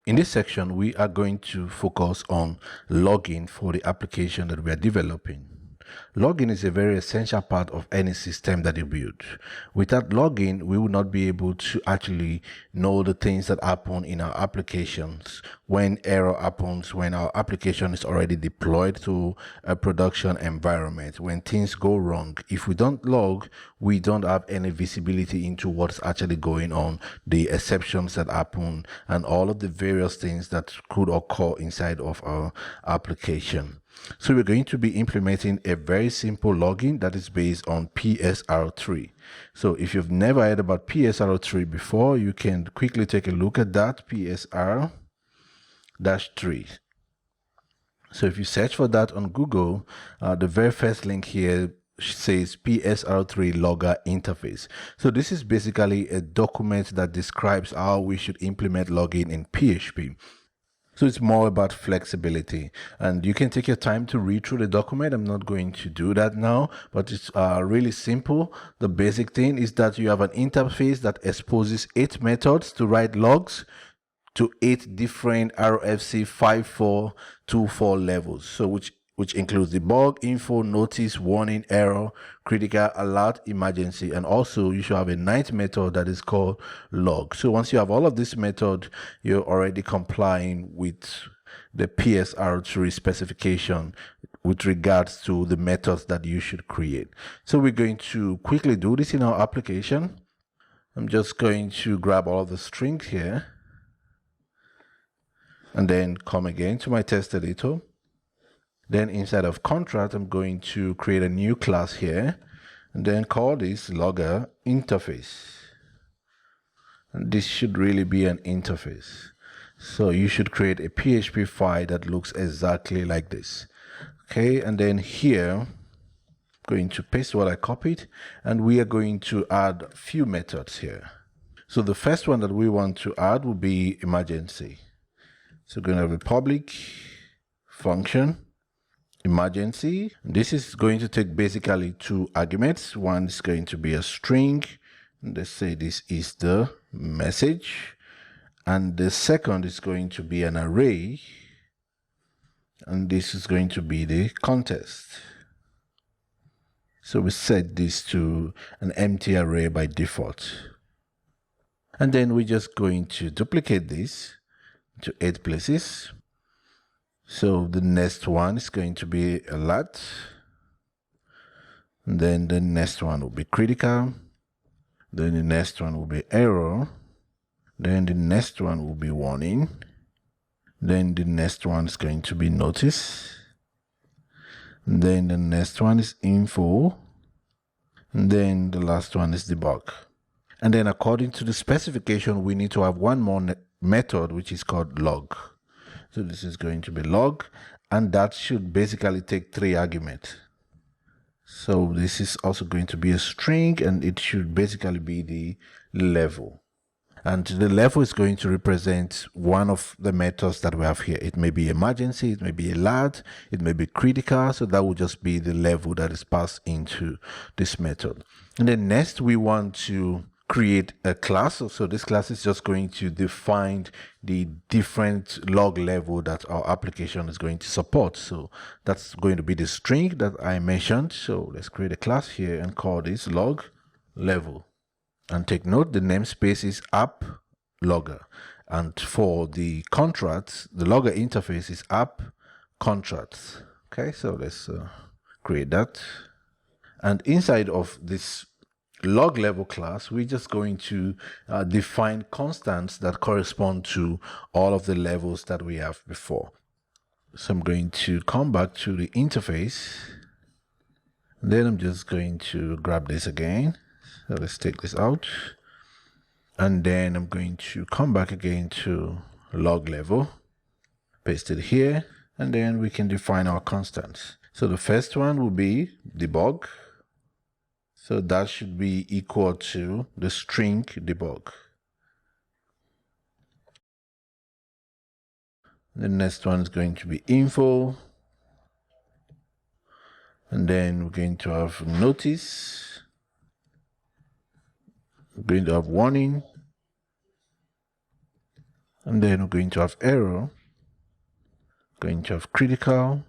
In this section, we are going to focus on login for the application that we are developing. Login is a very essential part of any system that you build. Without login, we will not be able to actually know the things that happen in our applications, when error happens, when our application is already deployed to a production environment, when things go wrong. If we don't log, we don't have any visibility into what's actually going on, the exceptions that happen, and all of the various things that could occur inside of our application. So we're going to be implementing a very simple login that is based on PSR-3. So if you've never heard about PSR-3 before, you can quickly take a look at that, PSR-3. So if you search for that on Google, the very first link here says PSR-3 logger interface. So this is basically a document that describes how we should implement login in PHP. So it's more about flexibility, and you can take your time to read through the document. I'm not going to do that now, but it's really simple. The basic thing is that you have an interface that exposes 8 methods to write logs to 8 different RFC 5424 levels. So which includes debug, info, notice, warning, error, critical, alert, emergency, and also you should have a 9th method that is called log. So once you have all of this method, you're already complying with the PSR-3 specification with regards to the methods that you should create. So we're going to quickly do this in our application. I'm just going to grab all of the strings here and then come again to my test editor. Then inside of contract, I'm going to create a new class here and then call this logger interface. And this should really be an interface. So you should create a PHP file that looks exactly like this. Okay, and then here, I'm going to paste what I copied, and we are going to add a few methods here. So the first one that we want to add will be emergency. So we're going to have a public function emergency. This is going to take basically 2 arguments. One is going to be a string. Let's say this is the message. And the second is going to be an array. And this is going to be the context. So we set this to an empty array by default. And then we're just going to duplicate this to 8 places. So the next one is going to be alert. And then the next one will be critical. Then the next one will be error. Then the next one will be warning. Then the next one is going to be notice. And then the next one is info. And then the last one is debug. And then according to the specification, we need to have one more method, which is called log. So this is going to be log, and that should basically take 3 arguments. So this is also going to be a string, and it should basically be the level. And the level is going to represent one of the methods that we have here. It may be emergency, it may be alert, it may be critical. So that will just be the level that is passed into this method. And then next we want to create a class. So this class is just going to define the different log level that our application is going to support. So that's going to be the string that I mentioned. So let's create a class here and call this log level. And take note, the namespace is app logger. And for the contracts, the logger interface is app contracts. Okay, so let's create that. And inside of this log level class, we're just going to define constants that correspond to all of the levels that we have before. So I'm going to come back to the interface. Then I'm just going to grab this again. So let's take this out. And then I'm going to come back again to log level, paste it here, and then we can define our constants. So the first one will be debug. So that should be equal to the string debug. The next one is going to be info. And then we're going to have notice. We're going to have warning. And then we're going to have error, going to have critical,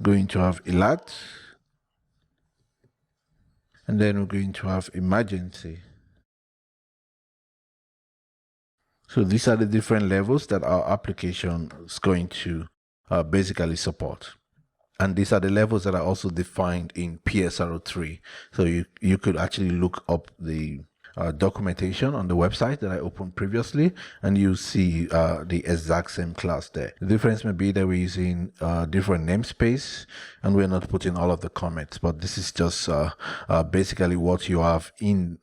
going to have alert, and then we're going to have emergency. So these are the different levels that our application is going to basically support. And these are the levels that are also defined in PSR-3. So you could actually look up the documentation on the website that I opened previously, and you see the exact same class there. The difference may be that we're using different namespace, and we're not putting all of the comments, but this is just basically what you have in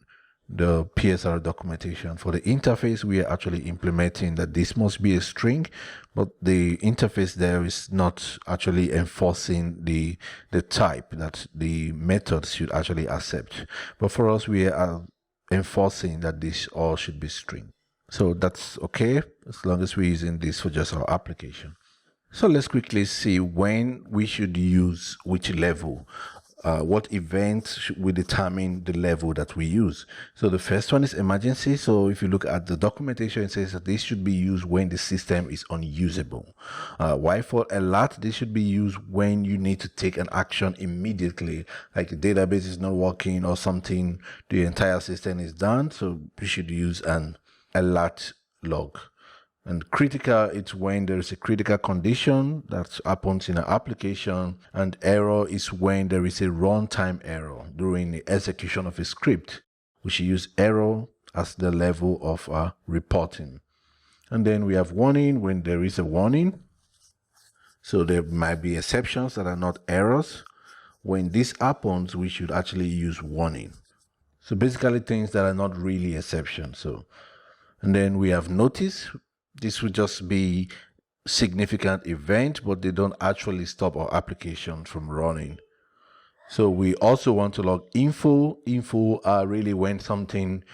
the PSR documentation. For the interface, we are actually implementing that this must be a string, but the interface there is not actually enforcing the type that the methods should actually accept. But for us, we are enforcing that this all should be string. So that's okay, as long as we're using this for just our application. So let's quickly see when we should use which level. What events we determine the level that we use. So the first one is emergency. So if you look at the documentation, it says that this should be used when the system is unusable. While for alert, this should be used when you need to take an action immediately, like the database is not working or something, the entire system is down. So we should use an alert log. And critical, it's when there is a critical condition that happens in an application, and error is when there is a runtime error during the execution of a script. We should use error as the level of reporting. And then we have warning when there is a warning. So there might be exceptions that are not errors. When this happens, we should actually use warning. So basically things that are not really exceptions. And then we have notice. This would just be significant event, but they don't actually stop our application from running. So we also want to log info. Info are really when something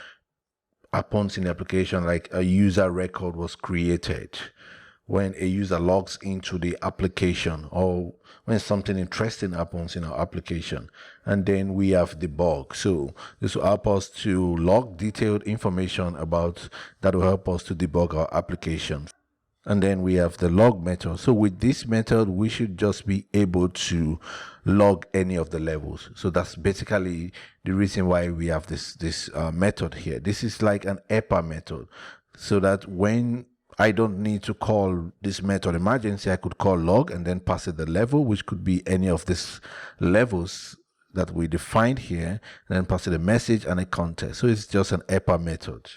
happens in the application, like a user record was created, when a user logs into the application, or when something interesting happens in our application. And then we have debug. So this will help us to log detailed information about that will help us to debug our application. And then we have the log method. So with this method, we should just be able to log any of the levels. So that's basically the reason why we have this method here. This is like an EPA method, so that when I don't need to call this method emergency, I could call log and then pass it the level, which could be any of these levels that we defined here, and then pass it a message and a context. So it's just an EPA method.